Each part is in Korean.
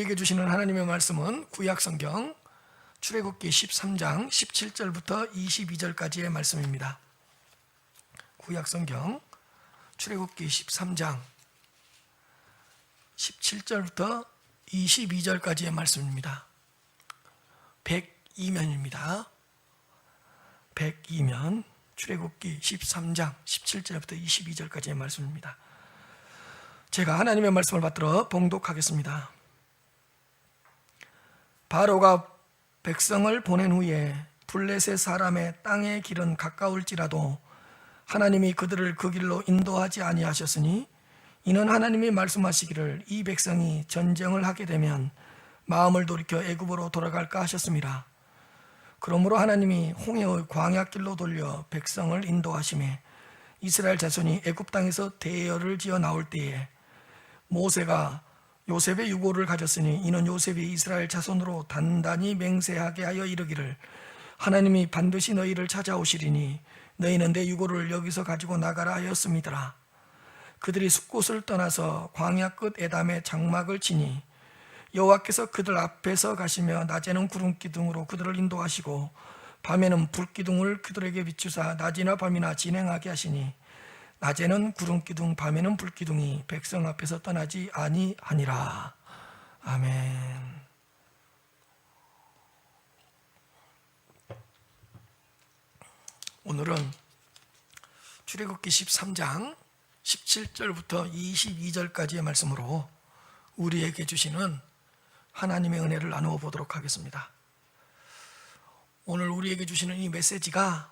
우리에게 주시는 하나님의 말씀은 구약성경 출애굽기 13장 17절부터 22절까지의 말씀입니다. 구약성경 출애굽기 13장 17절부터 22절까지의 말씀입니다. 102면입니다. 102면 출애굽기 13장 17절부터 22절까지의 말씀입니다. 제가 하나님의 말씀을 받들어 봉독하겠습니다. 바로가 백성을 보낸 후에 블레셋 사람의 땅의 길은 가까울지라도 하나님이 그들을 그 길로 인도하지 아니하셨으니 이는 하나님이 말씀하시기를 이 백성이 전쟁을 하게 되면 마음을 돌이켜 애굽으로 돌아갈까 하셨습니다. 그러므로 하나님이 홍해의 광야길로 돌려 백성을 인도하시매 이스라엘 자손이 애굽 땅에서 대열을 지어 나올 때에 모세가 요셉의 유고를 가졌으니 이는 요셉이 이스라엘 자손으로 단단히 맹세하게 하여 이르기를 하나님이 반드시 너희를 찾아오시리니 너희는 내 유고를 여기서 가지고 나가라 하였음이더라. 그들이 숲곳을 떠나서 광야 끝 에담에 장막을 치니 여호와께서 그들 앞에서 가시며 낮에는 구름 기둥으로 그들을 인도하시고 밤에는 불 기둥을 그들에게 비추사 낮이나 밤이나 진행하게 하시니 낮에는 구름 기둥 밤에는 불 기둥이 백성 앞에서 떠나지 아니하니라. 아멘. 오늘은 출애굽기 13장 17절부터 22절까지의 말씀으로 우리에게 주시는 하나님의 은혜를 나누어 보도록 하겠습니다. 오늘 우리에게 주시는 이 메시지가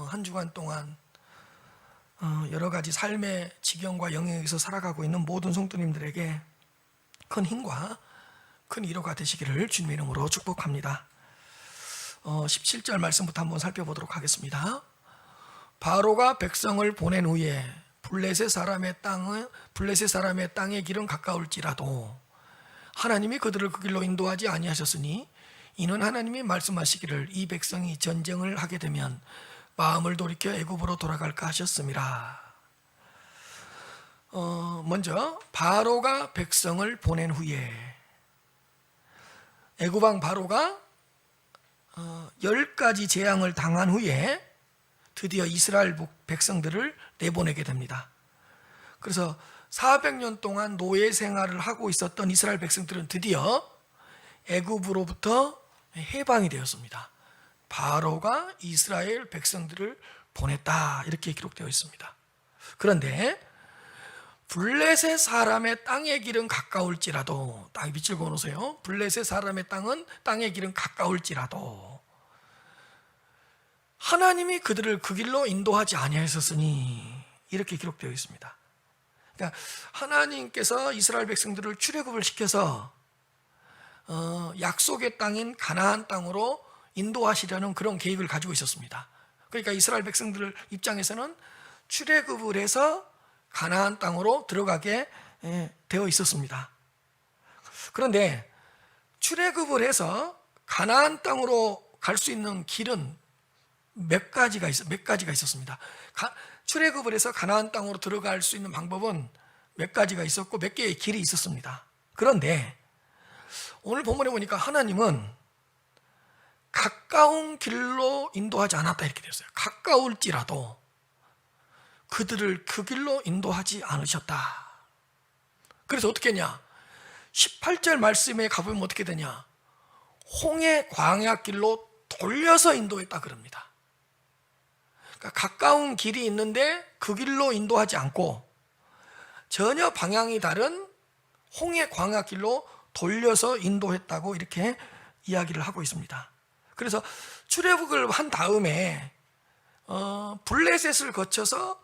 한 주간 동안 여러 가지 삶의 지경과 영역에서 살아가고 있는 모든 성도님들에게 큰 힘과 큰 위로가 되시기를 주님의 이름으로 축복합니다. 17절 말씀부터 한번 살펴보도록 하겠습니다. 바로가 백성을 보낸 후에 블레셋 사람의 땅의 길은 가까울지라도 하나님이 그들을 그 길로 인도하지 아니하셨으니 이는 하나님이 말씀하시기를 이 백성이 전쟁을 하게 되면 마음을 돌이켜 애굽으로 돌아갈까 하셨음이라. 먼저 바로가 백성을 보낸 후에 애굽왕 바로가 10가지 재앙을 당한 후에 드디어 이스라엘 백성들을 내보내게 됩니다. 그래서 400년 동안 노예 생활을 하고 있었던 이스라엘 백성들은 드디어 애굽으로부터 해방이 되었습니다. 바로가 이스라엘 백성들을 보냈다 이렇게 기록되어 있습니다. 그런데 블레셋 사람의 땅의 길은 가까울지라도 땅에 빛을 그어놓으세요. 블레셋 사람의 땅의 길은 가까울지라도 하나님이 그들을 그 길로 인도하지 아니하셨으니 이렇게 기록되어 있습니다. 그러니까 하나님께서 이스라엘 백성들을 출애굽을 시켜서 약속의 땅인 가나안 땅으로 인도하시려는 그런 계획을 가지고 있었습니다. 그러니까 이스라엘 백성들 입장에서는 출애굽을 해서 가나안 땅으로 들어가게 되어 있었습니다. 그런데 출애굽을 해서 가나안 땅으로 갈 수 있는 길은 몇 가지가 있었습니다. 출애굽을 해서 가나안 땅으로 들어갈 수 있는 방법은 몇 가지가 있었고 몇 개의 길이 있었습니다. 그런데 오늘 본문에 보니까 하나님은 가까운 길로 인도하지 않았다 이렇게 되었어요. 가까울지라도 그들을 그 길로 인도하지 않으셨다. 그래서 어떻게 했냐? 18절 말씀에 가보면 어떻게 되냐? 홍해 광야 길로 돌려서 인도했다 그럽니다. 그러니까 가까운 길이 있는데 그 길로 인도하지 않고 전혀 방향이 다른 홍해 광야 길로 돌려서 인도했다고 이렇게 이야기를 하고 있습니다. 그래서 출애굽을 한 다음에 블레셋을 거쳐서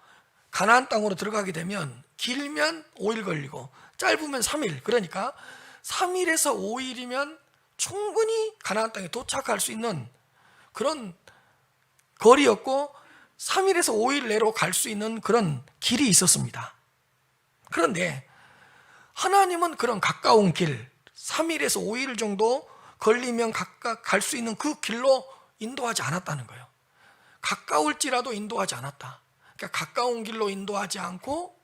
가나안 땅으로 들어가게 되면 길면 5일 걸리고 짧으면 3일, 그러니까 3일에서 5일이면 충분히 가나안 땅에 도착할 수 있는 그런 거리였고 3일에서 5일 내로 갈 수 있는 그런 길이 있었습니다. 그런데 하나님은 그런 가까운 길 3일에서 5일 정도 걸리면 각각 갈 수 있는 그 길로 인도하지 않았다는 거예요. 가까울지라도 인도하지 않았다. 그러니까 가까운 길로 인도하지 않고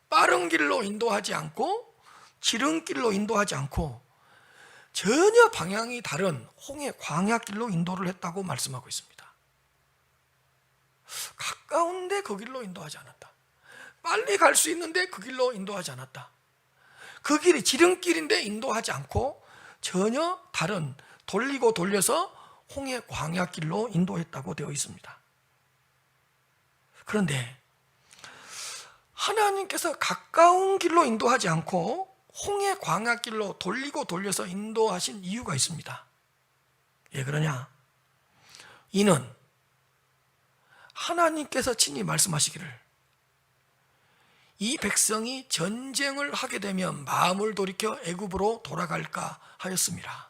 빠른 길로 인도하지 않고 지름길로 인도하지 않고 전혀 방향이 다른 홍해 광야길로 인도를 했다고 말씀하고 있습니다. 가까운데 그 길로 인도하지 않았다. 빨리 갈 수 있는데 그 길로 인도하지 않았다. 그 길이 지름길인데 인도하지 않고 전혀 다른 돌리고 돌려서 홍해 광야길로 인도했다고 되어 있습니다. 그런데 하나님께서 가까운 길로 인도하지 않고 홍해 광야길로 돌리고 돌려서 인도하신 이유가 있습니다. 왜 그러냐? 이는 하나님께서 친히 말씀하시기를 이 백성이 전쟁을 하게 되면 마음을 돌이켜 애굽으로 돌아갈까 하였습니다.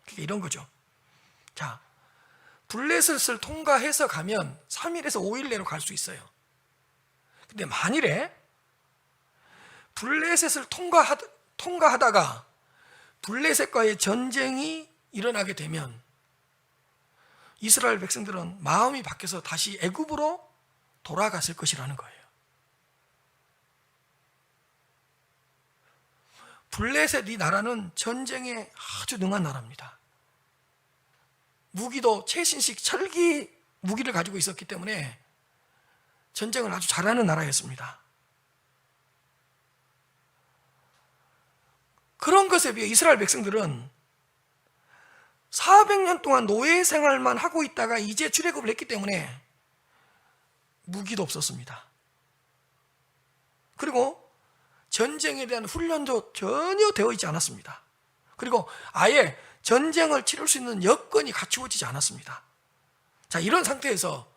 그게 이런 거죠. 자, 블레셋을 통과해서 가면 3일에서 5일 내로 갈 수 있어요. 근데 만일에 블레셋을 통과하다가 블레셋과의 전쟁이 일어나게 되면 이스라엘 백성들은 마음이 바뀌어서 다시 애굽으로 돌아갔을 것이라는 거예요. 블레셋 이 나라는 전쟁에 아주 능한 나라입니다. 무기도 최신식 철기 무기를 가지고 있었기 때문에 전쟁을 아주 잘하는 나라였습니다. 그런 것에 비해 이스라엘 백성들은 400년 동안 노예 생활만 하고 있다가 이제 출애굽을 했기 때문에 무기도 없었습니다. 그리고 전쟁에 대한 훈련도 전혀 되어 있지 않았습니다. 그리고 아예 전쟁을 치를 수 있는 여건이 갖추어지지 않았습니다. 자, 이런 상태에서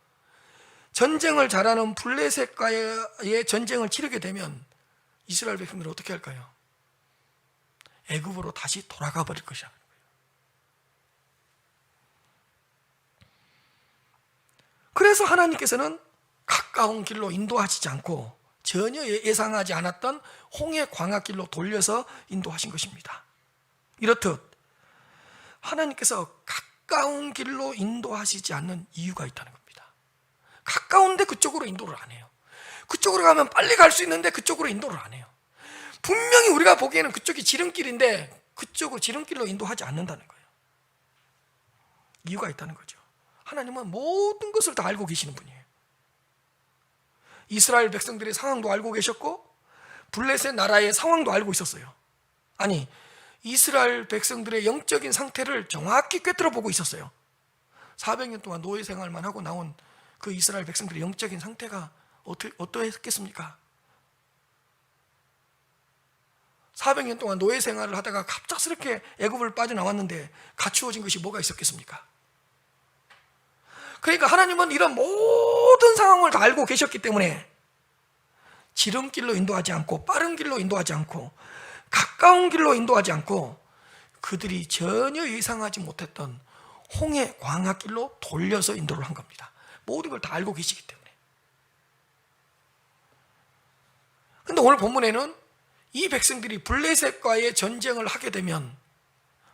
전쟁을 잘하는 블레셋과의 전쟁을 치르게 되면 이스라엘 백성들은 어떻게 할까요? 애굽으로 다시 돌아가 버릴 것이라는 거예요. 그래서 하나님께서는 가까운 길로 인도하시지 않고 전혀 예상하지 않았던 홍해 광야길로 돌려서 인도하신 것입니다. 이렇듯 하나님께서 가까운 길로 인도하시지 않는 이유가 있다는 겁니다. 가까운데 그쪽으로 인도를 안 해요. 그쪽으로 가면 빨리 갈 수 있는데 그쪽으로 인도를 안 해요. 분명히 우리가 보기에는 그쪽이 지름길인데 그쪽을 지름길로 인도하지 않는다는 거예요. 이유가 있다는 거죠. 하나님은 모든 것을 다 알고 계시는 분이에요. 이스라엘 백성들의 상황도 알고 계셨고 블레셋 나라의 상황도 알고 있었어요. 아니, 이스라엘 백성들의 영적인 상태를 정확히 꿰뚫어 보고 있었어요. 400년 동안 노예 생활만 하고 나온 그 이스라엘 백성들의 영적인 상태가 어떠했겠습니까? 400년 동안 노예 생활을 하다가 갑작스럽게 애굽을 빠져나왔는데 갖추어진 것이 뭐가 있었겠습니까? 그러니까 하나님은 이런 모든 상황을 다 알고 계셨기 때문에 지름길로 인도하지 않고 빠른 길로 인도하지 않고 가까운 길로 인도하지 않고 그들이 전혀 예상하지 못했던 홍해 광야길로 돌려서 인도를 한 겁니다. 모든 걸 다 알고 계시기 때문에. 그런데 오늘 본문에는 이 백성들이 블레셋과의 전쟁을 하게 되면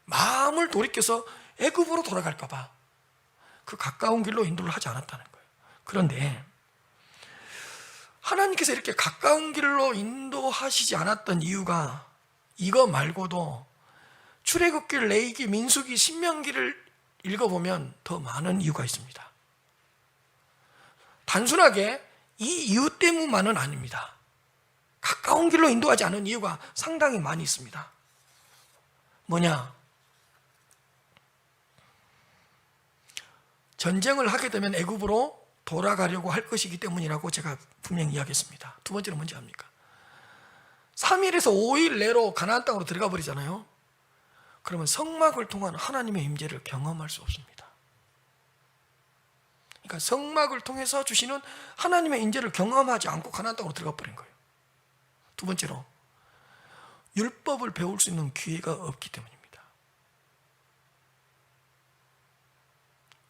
마음을 돌이켜서 애굽으로 돌아갈까 봐 그 가까운 길로 인도를 하지 않았다는 거예요. 그런데 하나님께서 이렇게 가까운 길로 인도하시지 않았던 이유가 이거 말고도 출애굽기, 레위기, 민수기, 신명기를 읽어보면 더 많은 이유가 있습니다. 단순하게 이 이유 때문만은 아닙니다. 가까운 길로 인도하지 않은 이유가 상당히 많이 있습니다. 뭐냐? 전쟁을 하게 되면 애굽으로 돌아가려고 할 것이기 때문이라고 제가 분명히 이야기했습니다. 두 번째는 뭔지 압니까? 3일에서 5일 내로 가나안 땅으로 들어가 버리잖아요. 그러면 성막을 통한 하나님의 임재를 경험할 수 없습니다. 그러니까 성막을 통해서 주시는 하나님의 임재를 경험하지 않고 가나안 땅으로 들어가 버린 거예요. 두 번째로 율법을 배울 수 있는 기회가 없기 때문입니다.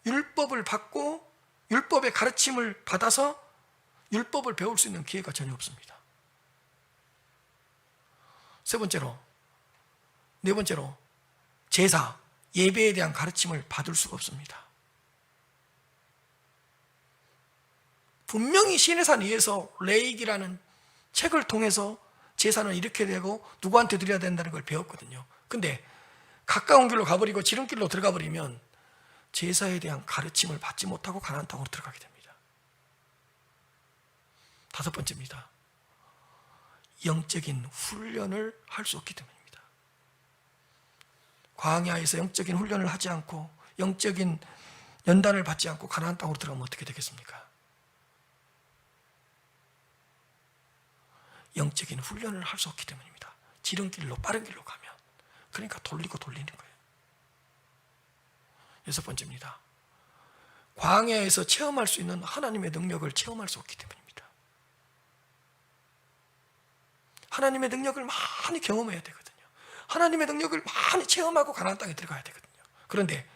율법을 받고 율법의 가르침을 받아서 율법을 배울 수 있는 기회가 전혀 없습니다. 네 번째로 제사, 예배에 대한 가르침을 받을 수가 없습니다. 분명히 시내산 위에서 레위기라는 책을 통해서 제사는 이렇게 되고 누구한테 드려야 된다는 걸 배웠거든요. 근데 가까운 길로 가버리고 지름길로 들어가 버리면 제사에 대한 가르침을 받지 못하고 가나안 땅으로 들어가게 됩니다. 다섯 번째입니다. 영적인 훈련을 할 수 없기 때문입니다. 광야에서 영적인 훈련을 하지 않고 영적인 연단을 받지 않고 가나안 땅으로 들어가면 어떻게 되겠습니까? 영적인 훈련을 할 수 없기 때문입니다. 지름길로 빠른 길로 가면, 그러니까 돌리고 돌리는 거예요. 여섯 번째입니다. 광야에서 체험할 수 있는 하나님의 능력을 체험할 수 없기 때문입니다. 하나님의 능력을 많이 경험해야 되거든요. 하나님의 능력을 많이 체험하고 가나안 땅에 들어가야 되거든요. 그런데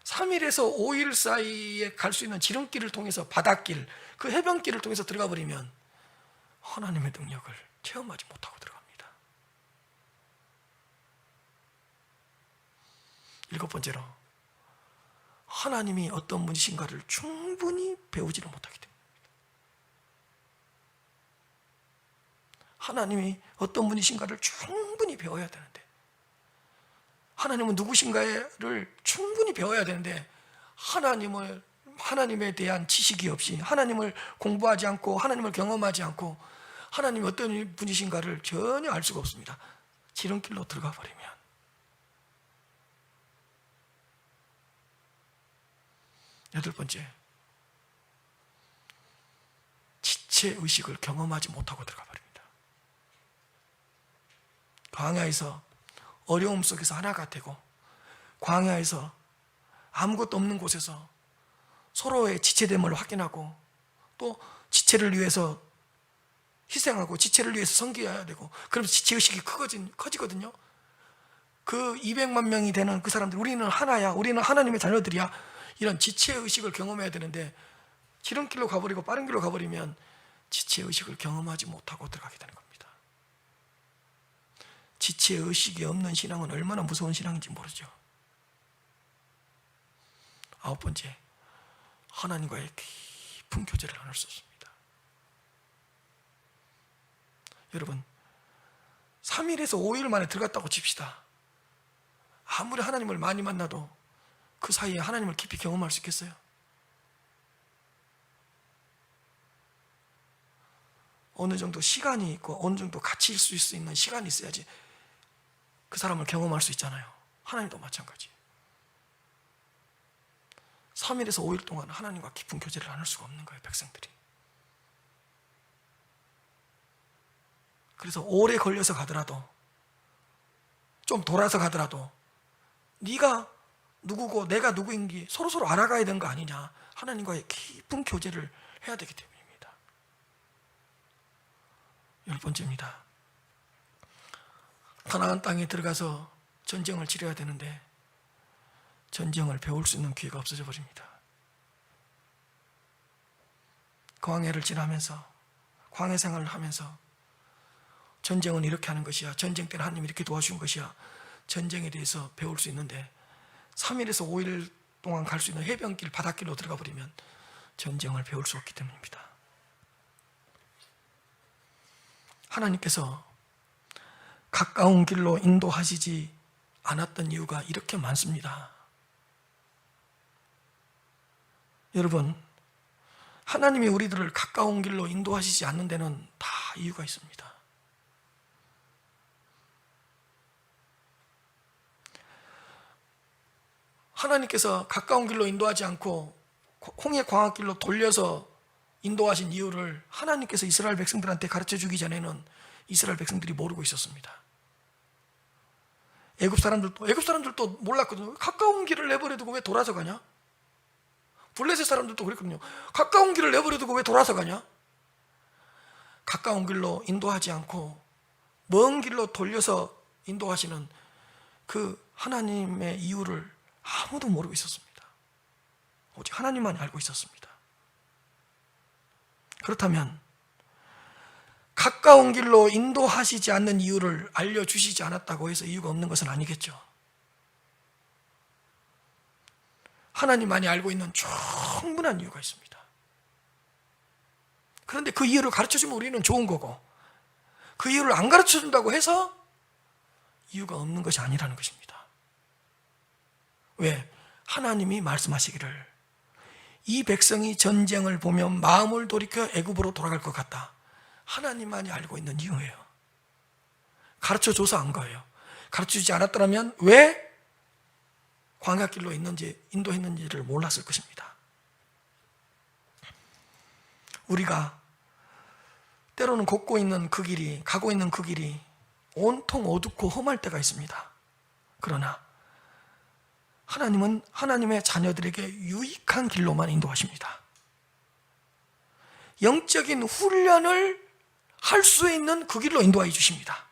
3일에서 5일 사이에 갈 수 있는 지름길을 통해서 바닷길, 그 해변길을 통해서 들어가 버리면 하나님의 능력을 체험하지 못하고 들어갑니다. 일곱 번째로, 하나님이 어떤 분이신가를 충분히 배우지를 못하기 때문입니다. 하나님이 어떤 분이신가를 충분히 배워야 되는데, 하나님은 누구신가를 충분히 배워야 되는데, 하나님에 대한 지식이 없이, 하나님을 공부하지 않고, 하나님을 경험하지 않고, 하나님이 어떤 분이신가를 전혀 알 수가 없습니다. 지름길로 들어가 버리면. 여덟 번째, 지체의식을 경험하지 못하고 들어가 버립니다. 광야에서 어려움 속에서 하나가 되고, 광야에서 아무것도 없는 곳에서 서로의 지체됨을 확인하고, 또 지체를 위해서 희생하고 지체를 위해서 섬겨야 되고, 그러면서 지체의식이 커지거든요. 그 200만 명이 되는 그 사람들, 우리는 하나야, 우리는 하나님의 자녀들이야, 이런 지체의식을 경험해야 되는데, 지름길로 가버리고 빠른 길로 가버리면 지체의식을 경험하지 못하고 들어가게 되는 겁니다. 지체의식이 없는 신앙은 얼마나 무서운 신앙인지 모르죠. 아홉 번째, 하나님과의 깊은 교제를 나눌 수 없습니다. 여러분, 3일에서 5일 만에 들어갔다고 칩시다. 아무리 하나님을 많이 만나도 그 사이에 하나님을 깊이 경험할 수 있겠어요? 어느 정도 시간이 있고 어느 정도 같이 있을 수 있는 시간이 있어야지 그 사람을 경험할 수 있잖아요. 하나님도 마찬가지. 3일에서 5일 동안 하나님과 깊은 교제를 나눌 수가 없는 거예요, 백성들이. 그래서 오래 걸려서 가더라도, 좀 돌아서 가더라도 네가 누구고 내가 누구인지 서로서로 알아가야 되는 거 아니냐, 하나님과의 깊은 교제를 해야 되기 때문입니다. 열 번째입니다. 가나안 땅에 들어가서 전쟁을 치러야 되는데 전쟁을 배울 수 있는 기회가 없어져 버립니다. 광야를 지나면서, 광야 생활을 하면서 전쟁은 이렇게 하는 것이야, 전쟁 때는 하나님이 이렇게 도와준 것이야, 전쟁에 대해서 배울 수 있는데 3일에서 5일 동안 갈 수 있는 해변길, 바닷길로 들어가 버리면 전쟁을 배울 수 없기 때문입니다. 하나님께서 가까운 길로 인도하시지 않았던 이유가 이렇게 많습니다. 여러분, 하나님이 우리들을 가까운 길로 인도하시지 않는 데는 다 이유가 있습니다. 하나님께서 가까운 길로 인도하지 않고 홍해 광학길로 돌려서 인도하신 이유를 하나님께서 이스라엘 백성들한테 가르쳐 주기 전에는 이스라엘 백성들이 모르고 있었습니다. 애굽 사람들도 몰랐거든요. 가까운 길을 내버려 두고 왜 돌아서 가냐? 블레셋 사람들도 그랬거든요. 가까운 길을 내버려 두고 왜 돌아서 가냐? 가까운 길로 인도하지 않고 먼 길로 돌려서 인도하시는 그 하나님의 이유를 아무도 모르고 있었습니다. 오직 하나님만이 알고 있었습니다. 그렇다면 가까운 길로 인도하시지 않는 이유를 알려주시지 않았다고 해서 이유가 없는 것은 아니겠죠. 하나님만이 알고 있는 충분한 이유가 있습니다. 그런데 그 이유를 가르쳐주면 우리는 좋은 거고, 그 이유를 안 가르쳐준다고 해서 이유가 없는 것이 아니라는 것입니다. 왜? 하나님이 말씀하시기를 이 백성이 전쟁을 보면 마음을 돌이켜 애굽으로 돌아갈 것 같다. 하나님만이 알고 있는 이유예요. 가르쳐줘서 안 거예요. 가르쳐주지 않았더라면 왜 광야길로 있는지, 인도했는지를 몰랐을 것입니다. 우리가 때로는 걷고 있는 그 길이, 가고 있는 그 길이 온통 어둡고 험할 때가 있습니다. 그러나 하나님은 하나님의 자녀들에게 유익한 길로만 인도하십니다. 영적인 훈련을 할 수 있는 그 길로 인도해 주십니다.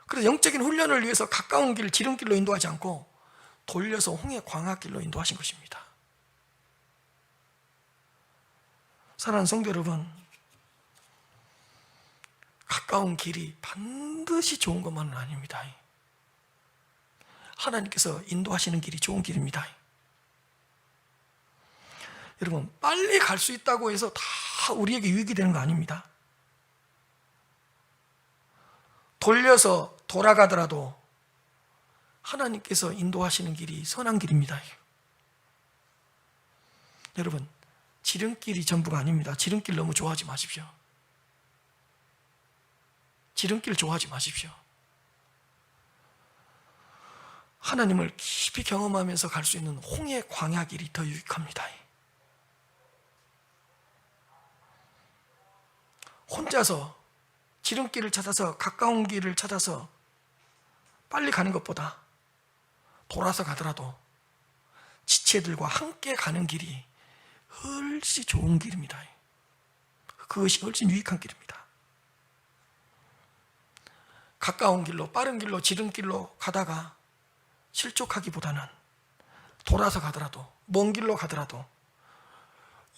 그래서 영적인 훈련을 위해서 가까운 길, 지름길로 인도하지 않고 돌려서 홍해 광야길로 인도하신 것입니다. 사랑하는 성도 여러분, 가까운 길이 반드시 좋은 것만은 아닙니다. 하나님께서 인도하시는 길이 좋은 길입니다. 여러분, 빨리 갈 수 있다고 해서 다 우리에게 유익이 되는 거 아닙니다. 돌려서 돌아가더라도 하나님께서 인도하시는 길이 선한 길입니다. 여러분, 지름길이 전부가 아닙니다. 지름길 너무 좋아하지 마십시오. 지름길 좋아하지 마십시오. 하나님을 깊이 경험하면서 갈 수 있는 홍해 광야길이 더 유익합니다. 혼자서 지름길을 찾아서 가까운 길을 찾아서 빨리 가는 것보다 돌아서 가더라도 지체들과 함께 가는 길이 훨씬 좋은 길입니다. 그것이 훨씬 유익한 길입니다. 가까운 길로, 빠른 길로, 지름길로 가다가 실족하기보다는 돌아서 가더라도, 먼 길로 가더라도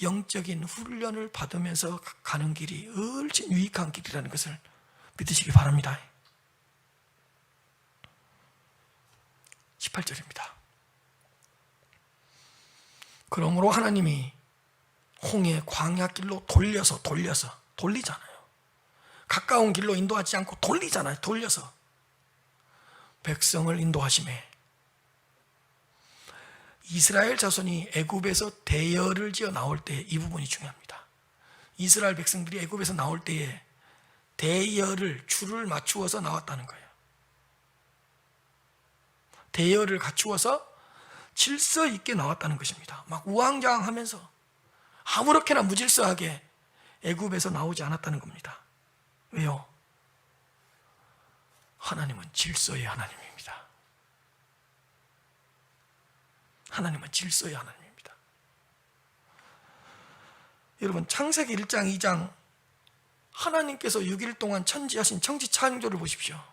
영적인 훈련을 받으면서 가는 길이 훨씬 유익한 길이라는 것을 믿으시기 바랍니다. 18절입니다. 그러므로 하나님이 홍해 광야길로 돌리잖아요. 가까운 길로 인도하지 않고 돌리잖아요. 돌려서 백성을 인도하심에 이스라엘 자손이 애굽에서 대열을 지어 나올 때 이 부분이 중요합니다. 이스라엘 백성들이 애굽에서 나올 때에 대열을, 줄을 맞추어서 나왔다는 거예요. 대열을 갖추어서 질서 있게 나왔다는 것입니다. 막 우왕좌왕하면서 아무렇게나 무질서하게 애굽에서 나오지 않았다는 겁니다. 왜요? 하나님은 질서의 하나님입니다. 하나님은 질서의 하나님입니다. 여러분, 창세기 1장, 2장 하나님께서 6일 동안 천지하신 천지 창조를 보십시오.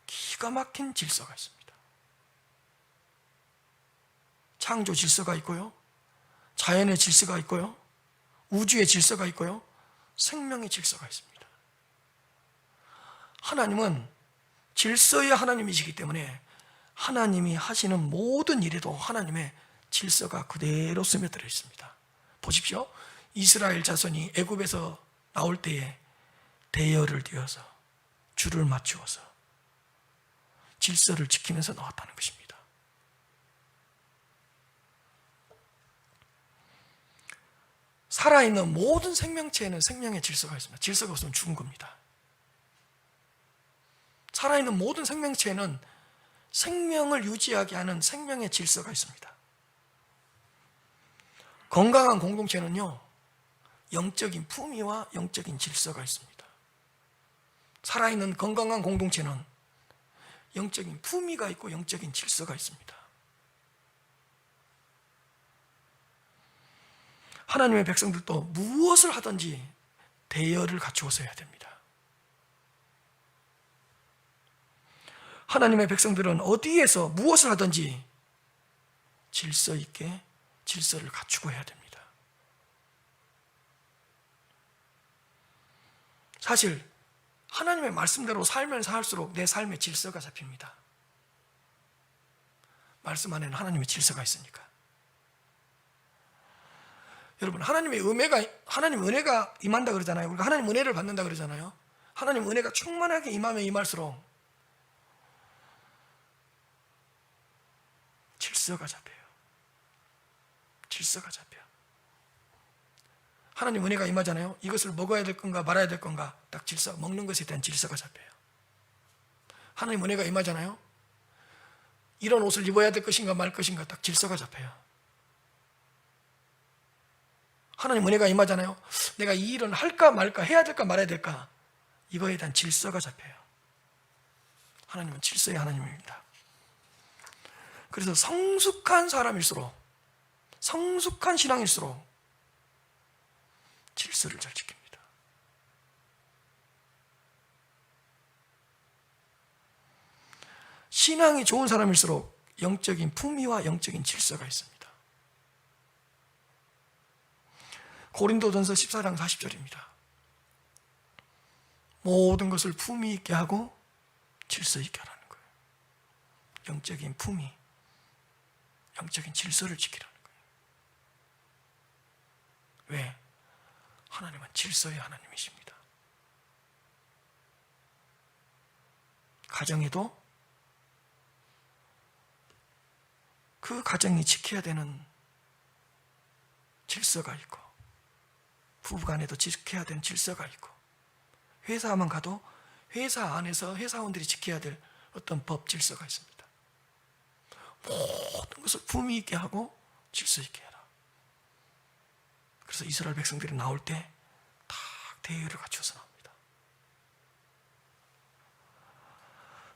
기가 막힌 질서가 있습니다. 창조 질서가 있고요, 자연의 질서가 있고요, 우주의 질서가 있고요, 생명의 질서가 있습니다. 하나님은 질서의 하나님이시기 때문에 하나님이 하시는 모든 일에도 하나님의 질서가 그대로 스며들어 있습니다. 보십시오. 이스라엘 자손이 애굽에서 나올 때에 대열을 띄어서 줄을 맞추어서 질서를 지키면서 나왔다는 것입니다. 살아있는 모든 생명체에는 생명의 질서가 있습니다. 질서가 없으면 죽은 겁니다. 살아있는 모든 생명체에는 생명을 유지하게 하는 생명의 질서가 있습니다. 건강한 공동체는요, 영적인 품위와 영적인 질서가 있습니다. 살아있는 건강한 공동체는 영적인 품위가 있고 영적인 질서가 있습니다. 하나님의 백성들도 무엇을 하든지 대열을 갖추어서 해야 됩니다. 하나님의 백성들은 어디에서 무엇을 하든지 질서 있게 질서를 갖추고 해야 됩니다. 사실 하나님의 말씀대로 살면 살수록 내 삶의 질서가 잡힙니다. 말씀 안에는 하나님의 질서가 있으니까. 여러분, 하나님 은혜가 임한다 그러잖아요. 우리가 하나님 은혜를 받는다 그러잖아요. 하나님 은혜가 충만하게 임하면 임할수록 질서가 잡혀요. 질서가 잡혀. 하나님 은혜가 임하잖아요. 이것을 먹어야 될 건가 말아야 될 건가 딱 질서, 먹는 것에 대한 질서가 잡혀요. 하나님 은혜가 임하잖아요. 이런 옷을 입어야 될 것인가 말 것인가 딱 질서가 잡혀요. 하나님 은혜가 임하잖아요. 내가 이 일은 할까 말까, 해야 될까 말아야 될까, 이거에 대한 질서가 잡혀요. 하나님은 질서의 하나님입니다. 그래서 성숙한 사람일수록, 성숙한 신앙일수록 질서를 잘 지킵니다. 신앙이 좋은 사람일수록 영적인 품위와 영적인 질서가 있습니다. 고린도전서 14장 40절입니다. 모든 것을 품위 있게 하고 질서 있게 하라는 거예요. 영적인 품위, 영적인 질서를 지키라는 거예요. 왜? 하나님은 질서의 하나님이십니다. 가정에도 그 가정이 지켜야 되는 질서가 있고, 부부간에도 지켜야 되는 질서가 있고, 회사만 가도 회사 안에서 회사원들이 지켜야 될 어떤 법 질서가 있습니다. 모든 것을 품위 있게 하고 질서 있게 해라. 그래서 이스라엘 백성들이 나올 때 딱 대의를 갖춰서 나옵니다.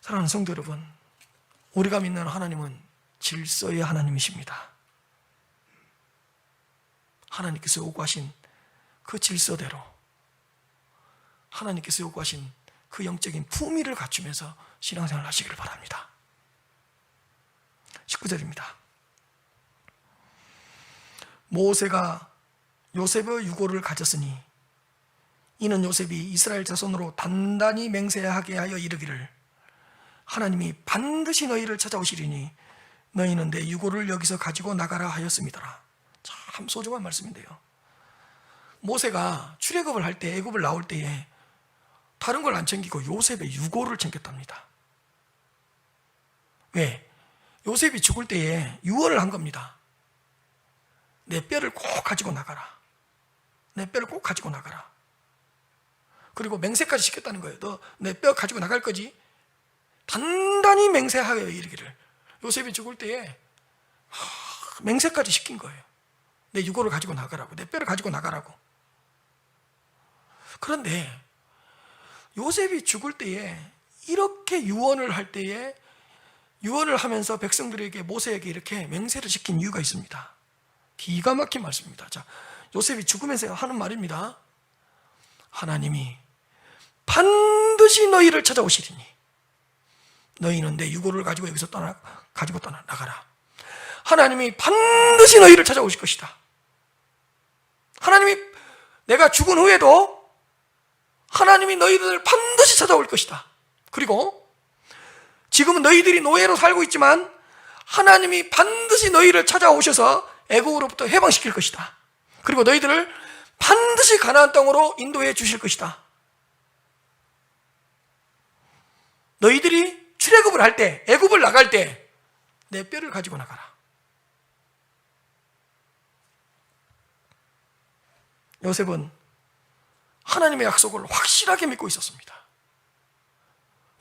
사랑하는 성도 여러분, 우리가 믿는 하나님은 질서의 하나님이십니다. 하나님께서 요구하신 그 질서대로, 하나님께서 요구하신 그 영적인 품위를 갖추면서 신앙생활을 하시기를 바랍니다. 19절입니다. 모세가 요셉의 유고를 가졌으니 이는 요셉이 이스라엘 자손으로 단단히 맹세하게 하여 이르기를 하나님이 반드시 너희를 찾아오시리니 너희는 내 유고를 여기서 가지고 나가라 하였습니다. 참 소중한 말씀인데요. 모세가 출애굽을 할 때, 애굽을 나올 때에 다른 걸 안 챙기고 요셉의 유고를 챙겼답니다. 왜? 요셉이 죽을 때에 유언을 한 겁니다. 내 뼈를 꼭 가지고 나가라. 내 뼈를 꼭 가지고 나가라. 그리고 맹세까지 시켰다는 거예요. 너 내 뼈 가지고 나갈 거지? 단단히 맹세하여 이르기를. 요셉이 죽을 때에 맹세까지 시킨 거예요. 내 유고를 가지고 나가라고, 내 뼈를 가지고 나가라고. 그런데 요셉이 죽을 때에 이렇게 유언을 할 때에, 유언을 하면서 백성들에게, 모세에게 이렇게 맹세를 시킨 이유가 있습니다. 기가 막힌 말씀입니다. 자, 요셉이 죽으면서 하는 말입니다. 하나님이 반드시 너희를 찾아오시리니 너희는 내 유고를 가지고 여기서 나가라. 하나님이 반드시 너희를 찾아오실 것이다. 하나님이, 내가 죽은 후에도 하나님이 너희들을 반드시 찾아올 것이다. 그리고 지금은 너희들이 노예로 살고 있지만 하나님이 반드시 너희를 찾아오셔서 애국으로부터 해방시킬 것이다. 그리고 너희들을 반드시 가나안 땅으로 인도해 주실 것이다. 너희들이 출애굽을 할 때, 애굽을 나갈 때 내 뼈를 가지고 나가라. 요셉은 하나님의 약속을 확실하게 믿고 있었습니다.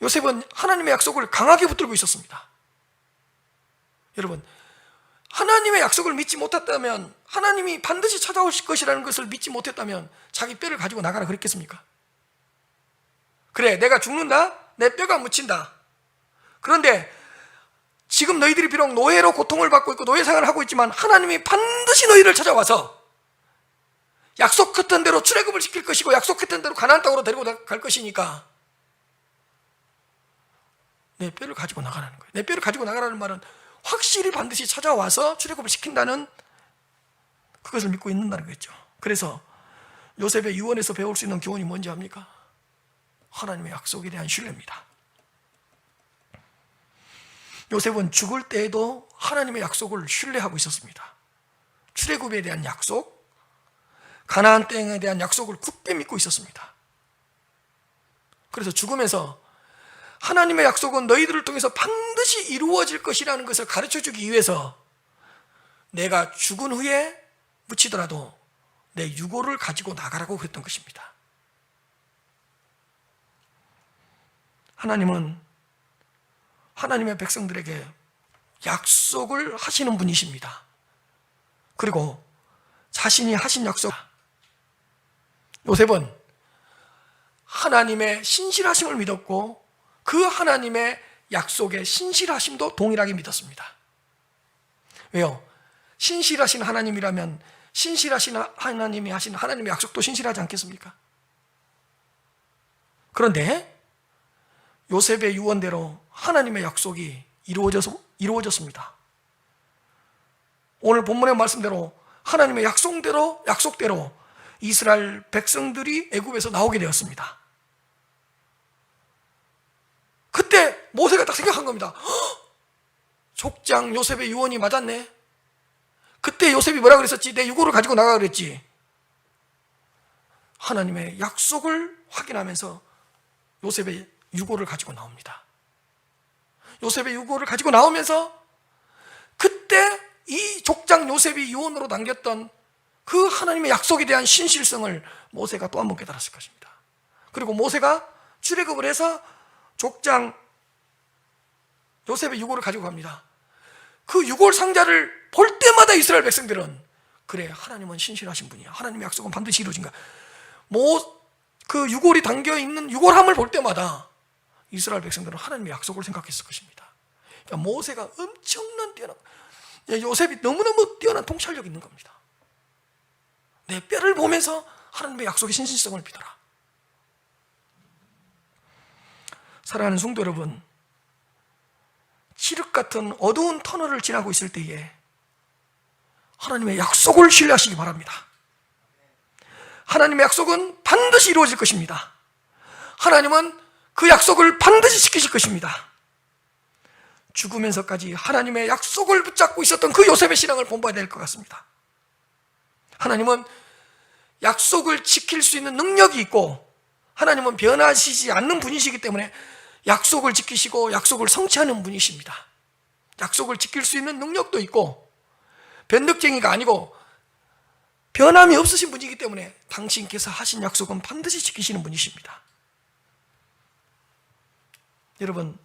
요셉은 하나님의 약속을 강하게 붙들고 있었습니다. 여러분, 하나님의 약속을 믿지 못했다면, 하나님이 반드시 찾아오실 것이라는 것을 믿지 못했다면 자기 뼈를 가지고 나가라 그랬겠습니까? 그래, 내가 죽는다? 내 뼈가 묻힌다. 그런데 지금 너희들이 비록 노예로 고통을 받고 있고 노예 생활을 하고 있지만 하나님이 반드시 너희를 찾아와서 약속했던 대로 출애굽을 시킬 것이고 약속했던 대로 가나안 땅으로 데리고 갈 것이니까 내 뼈를 가지고 나가라는 거예요. 내 뼈를 가지고 나가라는 말은 확실히 반드시 찾아와서 출애굽을 시킨다는, 그것을 믿고 있는다는 거죠. 그래서 요셉의 유언에서 배울 수 있는 교훈이 뭔지 압니까? 하나님의 약속에 대한 신뢰입니다. 요셉은 죽을 때에도 하나님의 약속을 신뢰하고 있었습니다. 출애굽에 대한 약속, 가나안 땅에 대한 약속을 굳게 믿고 있었습니다. 그래서 죽으면서 하나님의 약속은 너희들을 통해서 반드시 이루어질 것이라는 것을 가르쳐주기 위해서 내가 죽은 후에 묻히더라도 내 유고를 가지고 나가라고 그랬던 것입니다. 하나님은 하나님의 백성들에게 약속을 하시는 분이십니다. 그리고 자신이 하신 약속, 요셉은 하나님의 신실하심을 믿었고 그 하나님의 약속의 신실하심도 동일하게 믿었습니다. 왜요? 신실하신 하나님이라면 신실하신 하나님이 하신 하나님의 약속도 신실하지 않겠습니까? 그런데 요셉의 유언대로 하나님의 약속이 이루어졌습니다. 오늘 본문의 말씀대로 하나님의 약속대로 이스라엘 백성들이 애굽에서 나오게 되었습니다. 그때 모세가 딱 생각한 겁니다. 족장 요셉의 유언이 맞았네. 그때 요셉이 뭐라 그랬었지? 내 유고를 가지고 나가 그랬지. 하나님의 약속을 확인하면서 요셉의 유고를 가지고 나옵니다. 요셉의 유고를 가지고 나오면서 그때 이 족장 요셉이 유언으로 남겼던 그 하나님의 약속에 대한 신실성을 모세가 또 한 번 깨달았을 것입니다. 그리고 모세가 출애굽을 해서 족장 요셉의 유고를 가지고 갑니다. 그 유골 상자를 볼 때마다 이스라엘 백성들은 그래, 하나님은 신실하신 분이야. 하나님의 약속은 반드시 이루어진가. 그 유골이 담겨있는 유골함을 볼 때마다 이스라엘 백성들은 하나님의 약속을 생각했을 것입니다. 그러니까 모세가 엄청난 요셉이 너무너무 뛰어난 통찰력이 있는 겁니다. 내 뼈를 보면서 하나님의 약속의 신실성을 믿어라. 사랑하는 성도 여러분, 칠흑 같은 어두운 터널을 지나고 있을 때에 하나님의 약속을 신뢰하시기 바랍니다. 하나님의 약속은 반드시 이루어질 것입니다. 하나님은 그 약속을 반드시 지키실 것입니다. 죽으면서까지 하나님의 약속을 붙잡고 있었던 그 요셉의 신앙을 본봐야 될 것 같습니다. 하나님은 약속을 지킬 수 있는 능력이 있고 하나님은 변하시지 않는 분이시기 때문에 약속을 지키시고 약속을 성취하는 분이십니다. 약속을 지킬 수 있는 능력도 있고 변덕쟁이가 아니고 변함이 없으신 분이기 때문에 당신께서 하신 약속은 반드시 지키시는 분이십니다. 여러분,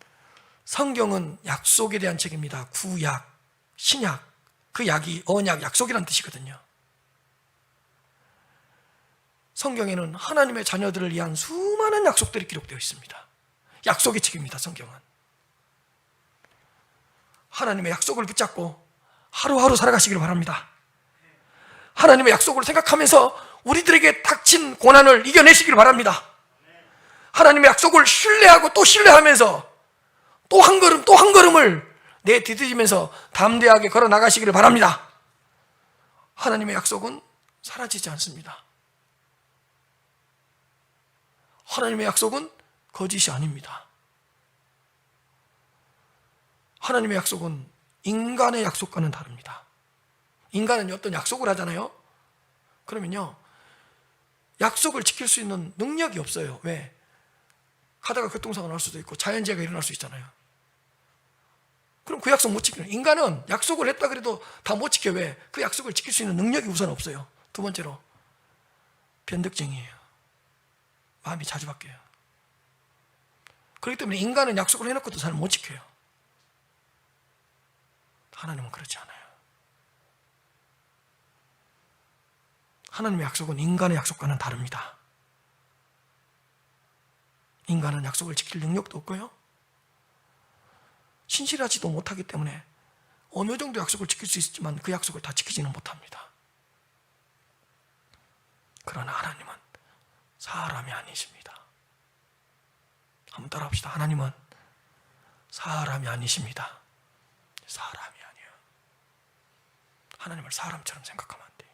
성경은 약속에 대한 책입니다. 구약, 신약, 그 약이 언약, 약속이라는 뜻이거든요. 성경에는 하나님의 자녀들을 위한 수많은 약속들이 기록되어 있습니다. 약속의 책입니다. 성경은 하나님의 약속을 붙잡고 하루하루 살아가시기를 바랍니다. 하나님의 약속을 생각하면서 우리들에게 닥친 고난을 이겨내시기를 바랍니다. 하나님의 약속을 신뢰하고 또 신뢰하면서 또 한 걸음 또 한 걸음을 내디디면서 담대하게 걸어 나가시기를 바랍니다. 하나님의 약속은 사라지지 않습니다. 하나님의 약속은 거짓이 아닙니다. 하나님의 약속은 인간의 약속과는 다릅니다. 인간은 어떤 약속을 하잖아요. 그러면요, 약속을 지킬 수 있는 능력이 없어요. 왜? 가다가 교통사고 날 수도 있고 자연재해가 일어날 수 있잖아요. 그럼 그 약속 못 지키는, 인간은 약속을 했다 그래도 다 못 지켜. 왜? 그 약속을 지킬 수 있는 능력이 우선 없어요. 두 번째로 변덕쟁이에요. 마음이 자주 바뀌어요. 그렇기 때문에 인간은 약속을 해놓고도 잘 못 지켜요. 하나님은 그렇지 않아요. 하나님의 약속은 인간의 약속과는 다릅니다. 인간은 약속을 지킬 능력도 없고요, 신실하지도 못하기 때문에 어느 정도 약속을 지킬 수 있지만 그 약속을 다 지키지는 못합니다. 그러나 하나님은 사람이 아니십니다. 한번 따라합시다. 하나님은 사람이 아니십니다. 사람이 아니에요. 하나님을 사람처럼 생각하면 안 돼요.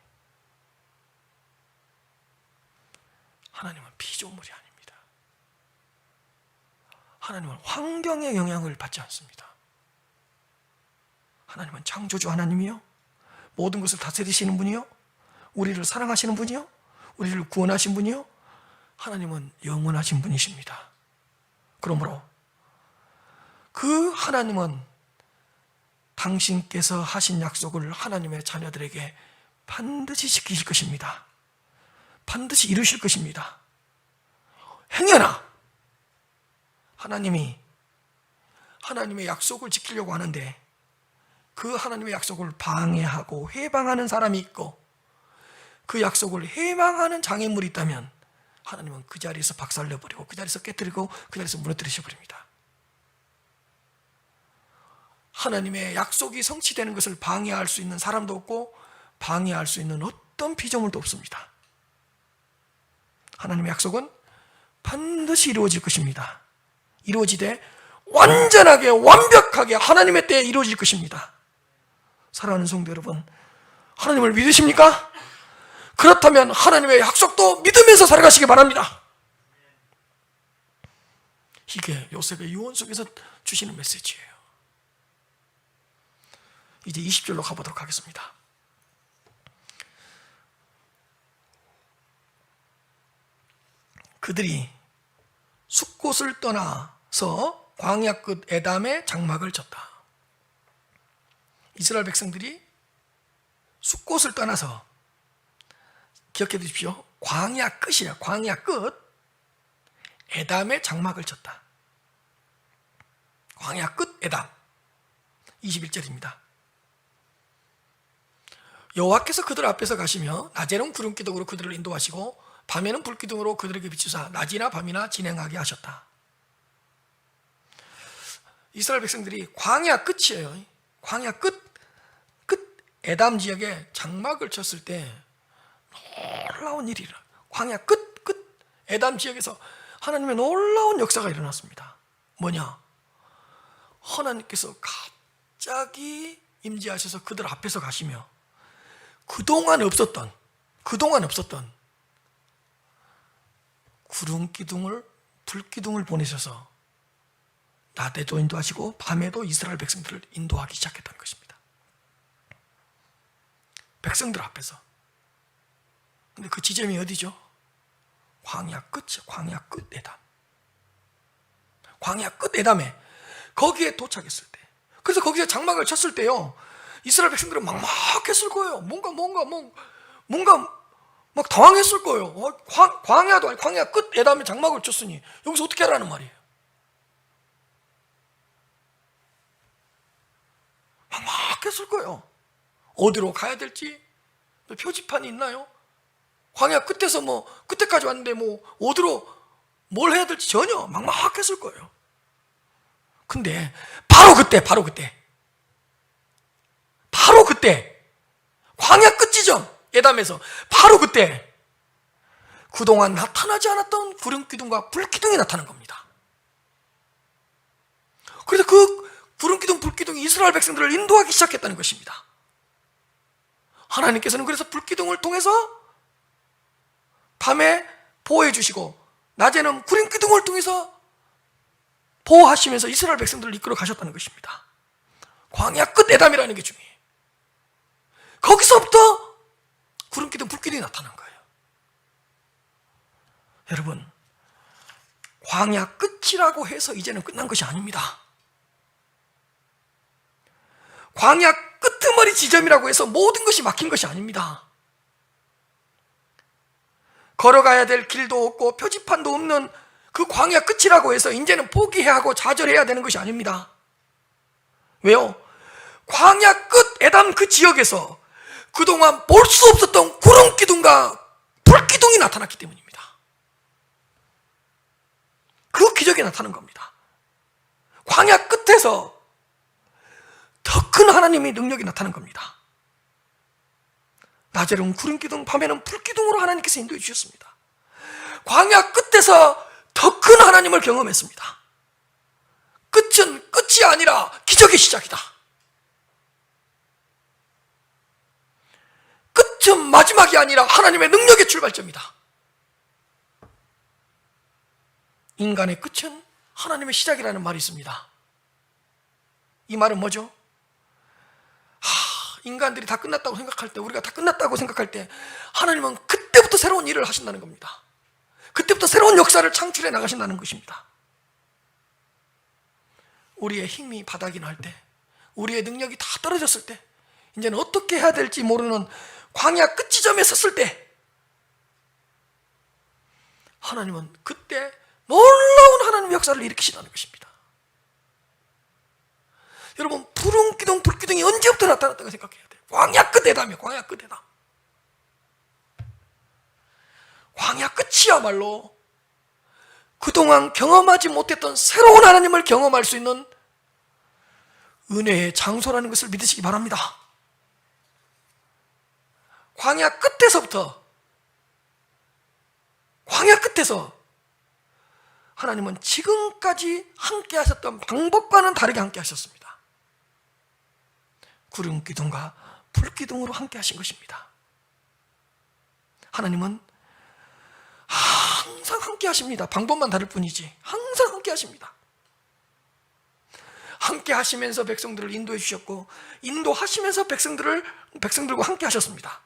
하나님은 피조물이 아닙니다. 하나님은 환경의 영향을 받지 않습니다. 하나님은 창조주 하나님이요, 모든 것을 다스리시는 분이요, 우리를 사랑하시는 분이요, 우리를 구원하신 분이요, 하나님은 영원하신 분이십니다. 그러므로 그 하나님은 당신께서 하신 약속을 하나님의 자녀들에게 반드시 지키실 것입니다. 반드시 이루실 것입니다. 행여나 하나님이 하나님의 약속을 지키려고 하는데 그 하나님의 약속을 방해하고 해방하는 사람이 있고 그 약속을 해방하는 장애물이 있다면 하나님은 그 자리에서 박살내버리고 그 자리에서 깨뜨리고 그 자리에서 무너뜨리셔버립니다. 하나님의 약속이 성취되는 것을 방해할 수 있는 사람도 없고 방해할 수 있는 어떤 피조물도 없습니다. 하나님의 약속은 반드시 이루어질 것입니다. 이루어지되 완전하게 완벽하게 하나님의 때에 이루어질 것입니다. 사랑하는 성도 여러분, 하나님을 믿으십니까? 그렇다면 하나님의 약속도 믿으면서 살아가시기 바랍니다. 이게 요셉의 유언 속에서 주시는 메시지예요. 이제 20절로 가보도록 하겠습니다. 그들이 숫곳을 떠나서 광야 끝 에담에 장막을 쳤다. 이스라엘 백성들이 숫곳을 떠나서, 기억해 두십시오. 광야 끝이에요. 광야 끝 에담에 장막을 쳤다. 광야 끝 에담 21절입니다. 여호와께서 그들 앞에서 가시며 낮에는 구름기둥으로 그들을 인도하시고 밤에는 불기둥으로 그들에게 비추사 낮이나 밤이나 진행하게 하셨다. 이스라엘 백성들이 광야 끝이에요. 광야 끝 에담 지역에 장막을 쳤을 때 놀라운 일이라. 광야 끝 에담 지역에서 하나님의 놀라운 역사가 일어났습니다. 뭐냐? 하나님께서 갑자기 임재하셔서 그들 앞에서 가시며 그동안 없었던 구름기둥을 불기둥을 보내셔서 낮에도 인도하시고 밤에도 이스라엘 백성들을 인도하기 시작했다는 것입니다. 백성들 앞에서. 근데 그 지점이 어디죠? 광야 끝이요. 광야 끝 에담. 광야 끝 에담에 거기에 도착했을 때, 그래서 거기서 장막을 쳤을 때요, 이스라엘 백성들은 막막했을 거예요. 뭔가 막 당황했을 거예요. 광야도 아니 광야 끝 에담에 장막을 쳤으니 여기서 어떻게 하라는 말이에요. 막막했을 거예요. 어디로 가야 될지 표지판이 있나요? 광야 끝에서 끝에까지 왔는데 어디로 뭘 해야 될지 전혀 막막했을 거예요. 근데 바로 그때 광야 끝 지점 에담에서 바로 그때 그동안 나타나지 않았던 구름기둥과 불기둥이 나타난 겁니다. 그래서 그 구름기둥 불기둥이 이스라엘 백성들을 인도하기 시작했다는 것입니다. 하나님께서는 그래서 불기둥을 통해서 밤에 보호해 주시고 낮에는 구름기둥을 통해서 보호하시면서 이스라엘 백성들을 이끌어 가셨다는 것입니다. 광야 끝 에담이라는 게 중요해요. 거기서부터 구름기둥 불기둥이 나타난 거예요. 여러분, 광야 끝이라고 해서 이제는 끝난 것이 아닙니다. 광야 끄트머리 지점이라고 해서 모든 것이 막힌 것이 아닙니다. 걸어가야 될 길도 없고 표지판도 없는 그 광야 끝이라고 해서 이제는 포기해야 하고 좌절해야 되는 것이 아닙니다. 왜요? 광야 끝 에담 그 지역에서 그동안 볼 수 없었던 구름기둥과 불기둥이 나타났기 때문입니다. 그 기적이 나타난 겁니다. 광야 끝에서 더 큰 하나님의 능력이 나타난 겁니다. 낮에는 구름기둥, 밤에는 불기둥으로 하나님께서 인도해 주셨습니다. 광야 끝에서 더 큰 하나님을 경험했습니다. 끝은 끝이 아니라 기적의 시작이다. 끝은 마지막이 아니라 하나님의 능력의 출발점이다. 인간의 끝은 하나님의 시작이라는 말이 있습니다. 이 말은 뭐죠? 인간들이 다 끝났다고 생각할 때, 우리가 다 끝났다고 생각할 때 하나님은 그때부터 새로운 일을 하신다는 겁니다. 그때부터 새로운 역사를 창출해 나가신다는 것입니다. 우리의 힘이 바닥이 날 때, 우리의 능력이 다 떨어졌을 때, 이제는 어떻게 해야 될지 모르는 광야 끝지점에 섰을 때, 하나님은 그때 놀라운 하나님의 역사를 일으키시다는 것입니다. 여러분, 푸른 기둥, 불기둥이 언제부터 나타났다고 생각해야 돼요. 광야 끝에다며, 광야 끝에다. 광야 끝이야말로 그동안 경험하지 못했던 새로운 하나님을 경험할 수 있는 은혜의 장소라는 것을 믿으시기 바랍니다. 광야 끝에서부터, 광야 끝에서 하나님은 지금까지 함께 하셨던 방법과는 다르게 함께 하셨습니다. 구름 기둥과 불 기둥으로 함께 하신 것입니다. 하나님은 항상 함께 하십니다. 방법만 다를 뿐이지 항상 함께 하십니다. 함께 하시면서 백성들을 인도해 주셨고, 인도하시면서 백성들과 함께 하셨습니다.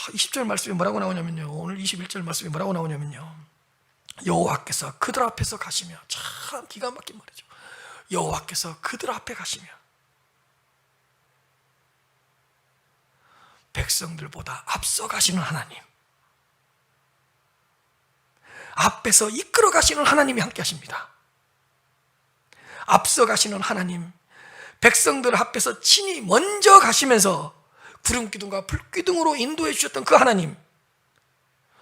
20절 말씀이 뭐라고 나오냐면요, 오늘 21절 말씀이 뭐라고 나오냐면요, 여호와께서 그들 앞에서 가시며, 참 기가 막힌 말이죠. 여호와께서 그들 앞에 가시며 백성들보다 앞서 가시는 하나님, 앞에서 이끌어 가시는 하나님이 함께 하십니다. 앞서 가시는 하나님, 백성들 앞에서 친히 먼저 가시면서 구름 기둥과 불 기둥으로 인도해 주셨던 그 하나님,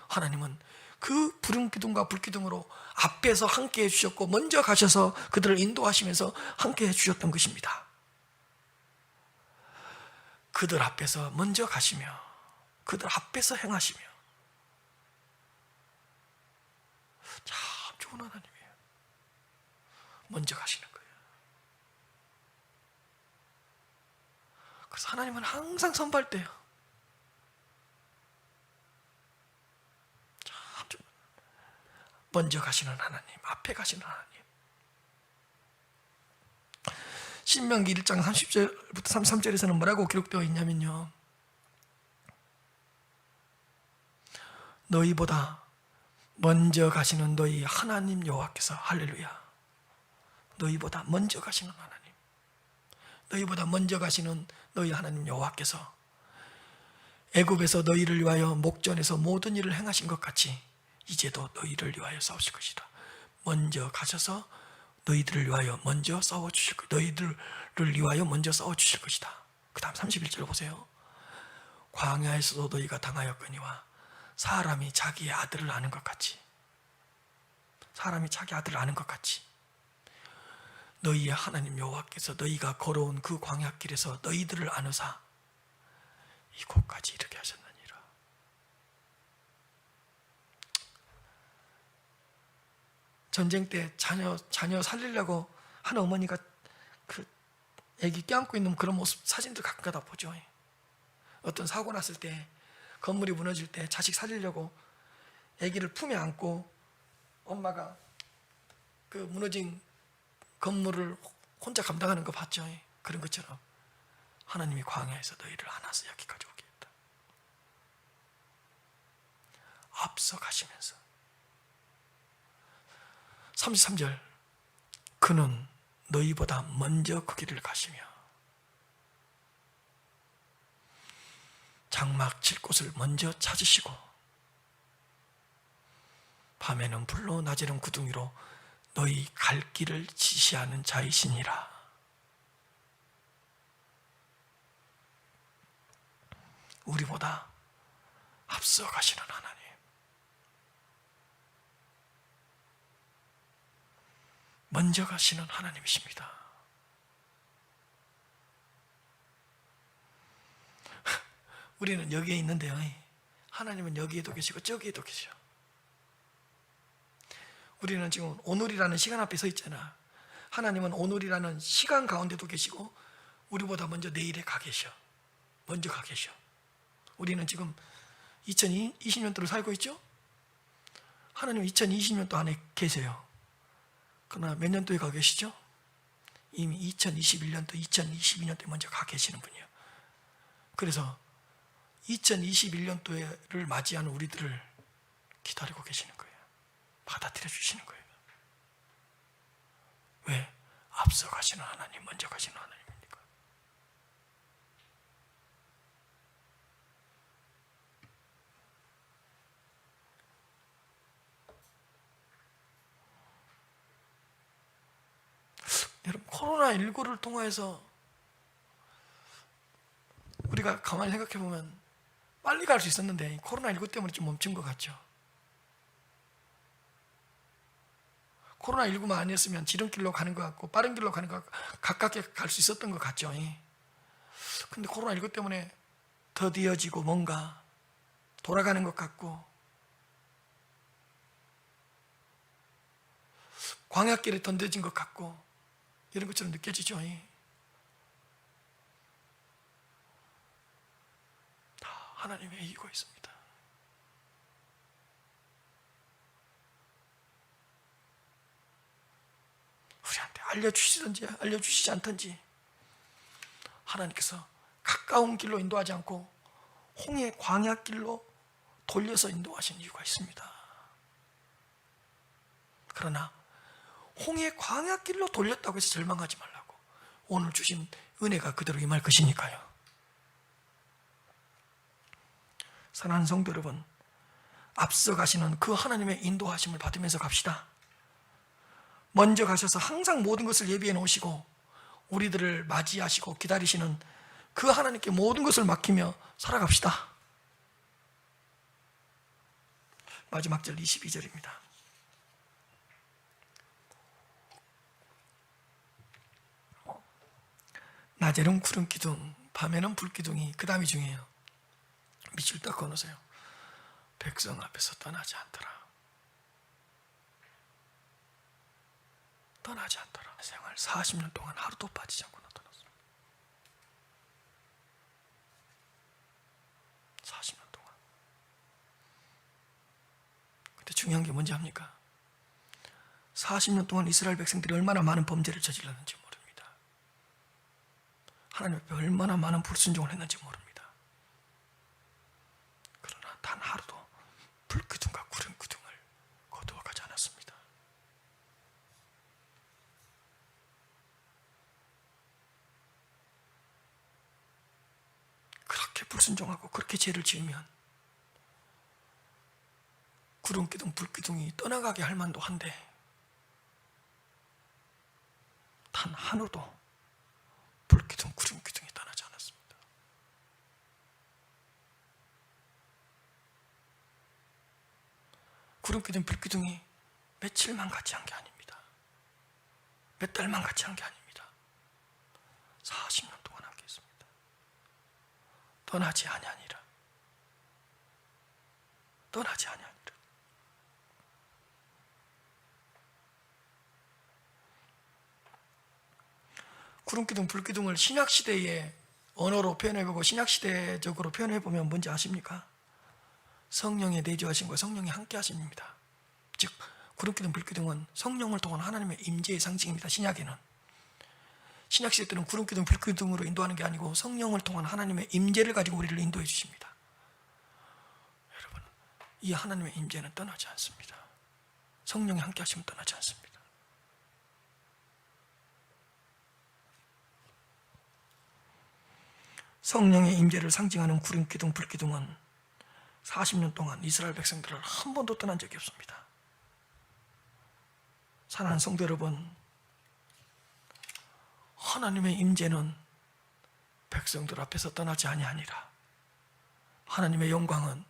하나님은 그 구름 기둥과 불 기둥으로 앞에서 함께 해주셨고 먼저 가셔서 그들을 인도하시면서 함께 해주셨던 것입니다. 그들 앞에서 먼저 가시며 그들 앞에서 행하시며, 참 좋은 하나님이에요. 먼저 가시는 거예요. 그래서 하나님은 항상 선발돼요. 참 좋은, 먼저 가시는 하나님, 앞에 가시는 하나님. 신명기 1장 30절부터 33절에서는 뭐라고 기록되어 있냐면요, 너희보다 먼저 가시는 너희 하나님 여호와께서, 할렐루야, 너희보다 먼저 가시는 하나님, 너희보다 먼저 가시는 너희 하나님 여호와께서 애굽에서 너희를 위하여 목전에서 모든 일을 행하신 것 같이 이제도 너희를 위하여 싸우실 것이다. 먼저 가셔서 너희들을 위하여 먼저 싸워주실 것이다. 너희들을 위하여 먼저 싸워주실 것이다. 그 다음 31절 보세요. 광야에서도 너희가 당하였거니와 사람이 자기의 아들을 아는 것 같이, 사람이 자기 아들을 아는 것 같이 너희의 하나님 여호와께서 너희가 걸어온 그 광야길에서 너희들을 아누사 이곳까지 이르게 하셨느니라. 전쟁 때 자녀 살리려고 한 어머니가 그 애기 껴안고 있는 그런 모습 사진들 가끔가다 보죠. 어떤 사고 났을 때, 건물이 무너질 때 자식 살리려고 애기를 품에 안고 엄마가 그 무너진 건물을 혼자 감당하는 거 봤죠. 그런 것처럼 하나님이 광야에서 너희를 안아서 여기까지 오게 했다. 앞서 가시면서 33절, 그는 너희보다 먼저 그 길을 가시며 장막 칠 곳을 먼저 찾으시고 밤에는 불로 낮에는 구둥이로 너희 갈 길을 지시하는 자이시니라. 우리보다 앞서 가시는 하나님, 먼저 가시는 하나님이십니다. 우리는 여기에 있는데요, 하나님은 여기에도 계시고 저기에도 계셔. 우리는 지금 오늘이라는 시간 앞에 서 있잖아. 하나님은 오늘이라는 시간 가운데도 계시고 우리보다 먼저 내일에 가 계셔. 먼저 가 계셔. 우리는 지금 2020년도를 살고 있죠? 하나님은 2020년도 안에 계세요. 그러나 몇 년도에 가 계시죠? 이미 2021년도, 2022년도에 먼저 가 계시는 분이에요. 그래서 2021년도를 맞이하는 우리들을 기다리고 계시는 거예요. 받아들여 주시는 거예요. 앞서 가시는 하나님, 먼저 가시는 하나님입니까? 여러분, 코로나19를 통해서 우리가 가만히 생각해 보면 빨리 갈 수 있었는데 코로나19 때문에 좀 멈춘 것 같죠. 코로나19만 아니었으면 지름길로 가는 것 같고 빠른 길로 가는 것 같고 가깝게 갈 수 있었던 것 같죠. 근데 코로나19 때문에 더디어지고 뭔가 돌아가는 것 같고 광야길에 던져진 것 같고 이런 것처럼 느껴지죠. 다 하나님의 이유가 있습니다. 우리한테 알려주시든지 알려주시지 않든지 하나님께서 가까운 길로 인도하지 않고 홍해 광야길로 돌려서 인도하신 이유가 있습니다. 그러나 홍해 광야길로 돌렸다고 해서 절망하지 말라고, 오늘 주신 은혜가 그대로 임할 것이니까요. 사랑하는 성도 여러분, 앞서 가시는 그 하나님의 인도하심을 받으면서 갑시다. 먼저 가셔서 항상 모든 것을 예비해 놓으시고 우리들을 맞이하시고 기다리시는 그 하나님께 모든 것을 맡기며 살아갑시다. 마지막 절 22절입니다. 낮에는 구름기둥, 밤에는 불기둥이, 그 다음이 중요해요. 밑줄 딱 그어놓으세요. 백성 앞에서 떠나지 않더라. 떠나지 않더라. 생활 40년 동안 하루도 빠지지 않고 나타났습니다. 40년 동안. 근데 중요한 게 뭔지 압니까? 40년 동안 이스라엘 백성들이 얼마나 많은 범죄를 저질렀는지 모릅니다. 하나님 앞에 얼마나 많은 불순종을 했는지 모릅니다. 그러나 단 하루도 불기둥과 구름기둥을 거두어가지 않았습니다. 그렇게 불순종하고 그렇게 죄를 지으면 구름기둥, 불기둥이 떠나가게 할 만도 한데 단 하루도 불기둥, 구름기둥이 떠나지 않았습니다. 구름기둥, 불기둥이 며칠만 같이 한 게 아닙니다. 몇 달만 같이 한 게 아닙니다. 40년 동안 함께 했습니다. 떠나지 아니하니라. 떠나지 아니하니라. 구름기둥, 불기둥을 신약시대의 언어로 표현해보고 신약시대적으로 표현해보면 뭔지 아십니까? 성령의 내주하심과 성령의 함께하심입니다. 즉 구름기둥, 불기둥은 성령을 통한 하나님의 임재의 상징입니다. 신약에는. 신약시대 때는 구름기둥, 불기둥으로 인도하는 게 아니고 성령을 통한 하나님의 임재를 가지고 우리를 인도해 주십니다. 여러분, 이 하나님의 임재는 떠나지 않습니다. 성령의 함께하심은 떠나지 않습니다. 성령의 임재를 상징하는 구름기둥, 불기둥은 40년 동안 이스라엘 백성들을 한 번도 떠난 적이 없습니다. 사랑하는 성도 여러분, 하나님의 임재는 백성들 앞에서 떠나지 아니하니라. 하나님의 영광은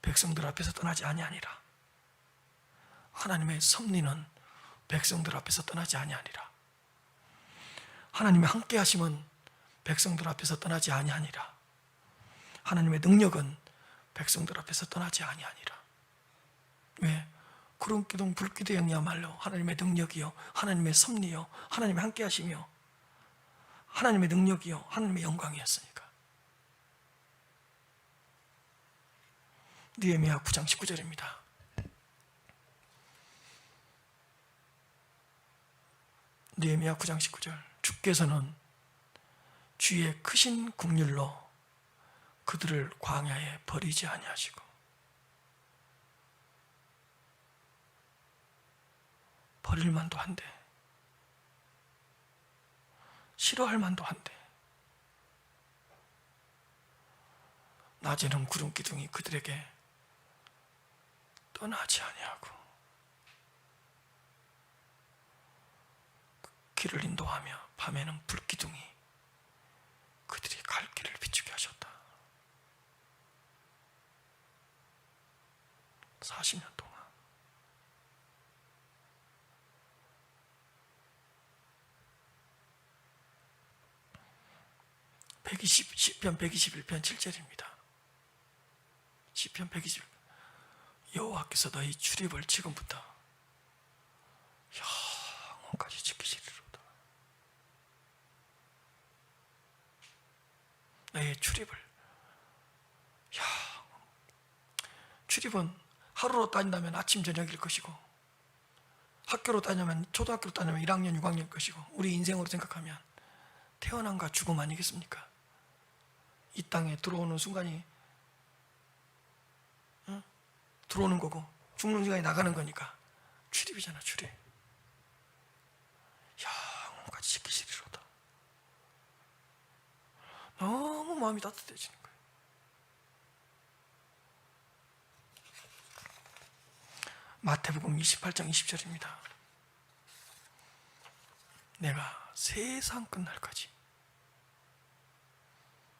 백성들 앞에서 떠나지 아니하니라. 하나님의 섭리는 백성들 앞에서 떠나지 아니하니라. 하나님의 함께하심은 백성들 앞에서 떠나지 아니하니라. 하나님의 능력은 백성들 앞에서 떠나지 아니하니라. 왜? 구름기둥, 불기둥이야말로 하나님의 능력이요, 하나님의 섭리요, 하나님의 함께하심이요, 하나님의 능력이요, 하나님의 영광이었으니까. 느헤미야 9장 19절입니다. 느헤미야 9장 19절. 주께서는 주의 크신 긍휼로 그들을 광야에 버리지 아니하시고 버릴 만도 한데 싫어할 만도 한데 낮에는 구름 기둥이 그들에게 떠나지 아니하고 길을 인도하며 밤에는 불 기둥이 그들이 갈 길을 비추게 하셨다. 40년 동안. 시편 121편 7절입니다. 시편 121편 여호와께서 너희 출입을 지금부터 영원까지 지키시리로다. 너의 출입을 출입은 하루로 따진다면 아침 저녁일 것이고, 학교로 따지면 초등학교로 따지면 1학년 6학년일 것이고, 우리 인생으로 생각하면 태어남과 죽음 아니겠습니까? 이 땅에 들어오는 순간이 들어오는 거고 죽는 순간이 나가는 거니까 출입이잖아. 출입. 영원까지 지키시리로다. 너무 마음이 따뜻해지는 거예요. 마태복음 28장 20절입니다. 내가 세상 끝날까지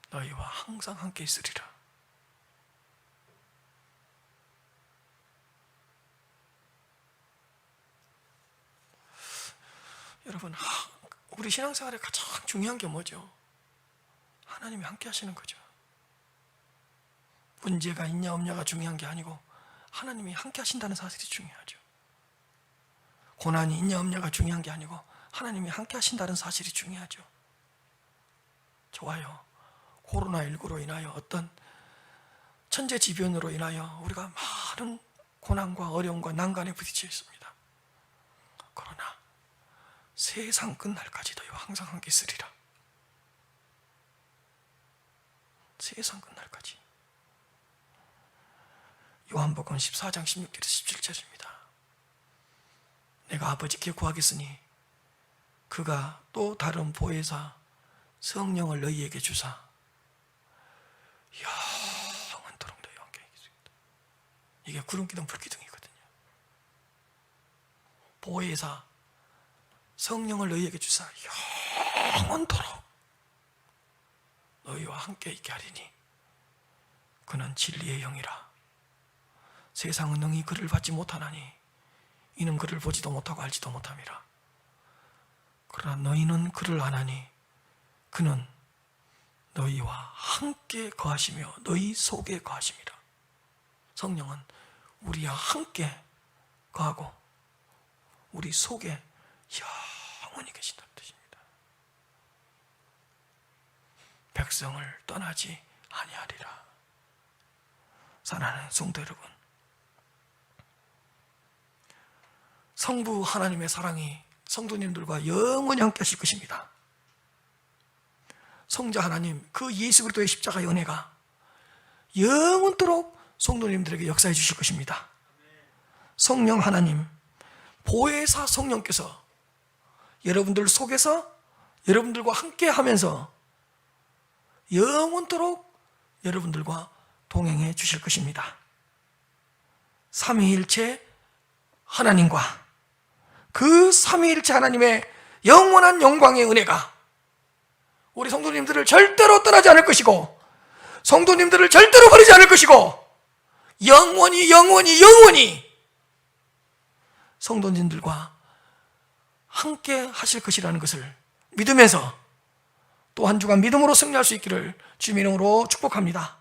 너희와 항상 함께 있으리라. 여러분, 우리 신앙생활에 가장 중요한 게 뭐죠? 하나님이 함께 하시는 거죠. 문제가 있냐 없냐가 중요한 게 아니고 하나님이 함께 하신다는 사실이 중요하죠. 고난이 있냐 없냐가 중요한 게 아니고 하나님이 함께 하신다는 사실이 중요하죠. 좋아요. 코로나19로 인하여 어떤 천재지변으로 인하여 우리가 많은 고난과 어려움과 난간에 부딪혀 있습니다. 그러나 세상 끝날까지 너희와 항상 함께 있으리라. 세상 끝날까지. 요한복음 14장 16절에서 17절입니다. 내가 아버지께 구하겠으니 그가 또 다른 보혜사 성령을 너희에게 주사 영원토록 너희와 함께 있겠습니다. 이게 구름기둥 불기둥이거든요. 보혜사 성령을 너희에게 주사 영원토록 너희와 함께 있게 하리니 그는 진리의 영이라. 세상은 능히 그를 받지 못하나니 이는 그를 보지도 못하고 알지도 못함이라. 그러나 너희는 그를 아나니 그는 너희와 함께 거하시며 너희 속에 거하심이라. 성령은 우리와 함께 거하고 우리 속에 영원히 계신다는 뜻입니다. 백성을 떠나지 아니하리라. 사랑하는 성도 여러분, 성부 하나님의 사랑이 성도님들과 영원히 함께 하실 것입니다. 성자 하나님, 그 예수 그리스도의 십자가의 은혜가 영원토록 성도님들에게 역사해 주실 것입니다. 성령 하나님, 보혜사 성령께서 여러분들 속에서 여러분들과 함께 하면서 영원토록 여러분들과 동행해 주실 것입니다. 삼위일체 하나님과 그 삼위일체 하나님의 영원한 영광의 은혜가 우리 성도님들을 절대로 떠나지 않을 것이고 성도님들을 절대로 버리지 않을 것이고 영원히 성도님들과 함께 하실 것이라는 것을 믿으면서 또 한 주간 믿음으로 승리할 수 있기를 주님의 이름으로 축복합니다.